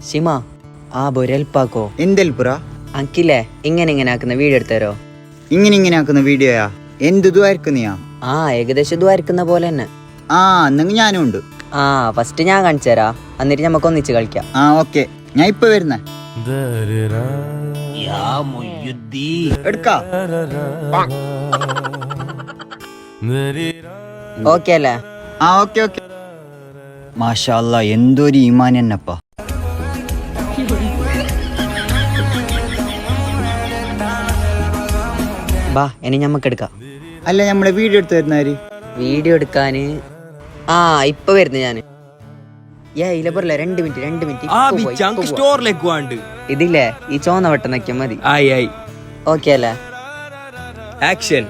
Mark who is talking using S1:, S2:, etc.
S1: ഷിമ ആ ബൊരൽപ്പാക്കോ
S2: എന്തെൽപ്പുറ
S1: അങ്കില്ലേ ഇങ്ങനെ ആക്കുന്ന വീഡിയോ എടുത്തരോ.
S2: ഇങ്ങനെ ആക്കുന്ന വീഡിയോയാ? എന്തു ആയിരിക്കുന്നയാ?
S1: ആ ഏകദേശം ഇതുവായിരിക്കുന്ന പോലെ തന്നെ.
S2: ആ എന്നെങ്കിൽ ഞാനും ഉണ്ട്.
S1: ആ ഫസ്റ്റ് ഞാൻ കാണിച്ചു തരാ, എന്നിട്ട് നമുക്ക് ഒന്നിച്ച് കളിക്കാം.
S2: ആ ഓക്കെ, ഞാൻ ഇപ്പൊ വരുന്നേ. എടുക്കാ
S1: ഓക്കെ അല്ലേ?
S2: ആ ഓക്കെ ഓക്കെ. മാഷാ അല്ലാ, എന്തൊരു ഈമാൻ എന്നപ്പാ.
S1: ബാ ഇനി നമുക്ക് എടുക്കാം.
S2: അല്ല നമ്മളെ വീഡിയോ എടുത്ത് തരുന്നാര്?
S1: വീഡിയോ എടുക്കാന് ആ ഇപ്പൊ വരുന്നു ഞാന്. ഇല്ല പറയില്ല, 2 മിനിറ്റ്
S3: സ്റ്റോറിലേക്ക് പോകാണ്ട്.
S1: ഇതില്ലേ ഈ ചോന്ന വട്ടം നക്കിയാ മതി.
S3: ആയി
S1: ഓക്കെ അല്ലേ?
S3: ആക്ഷൻ.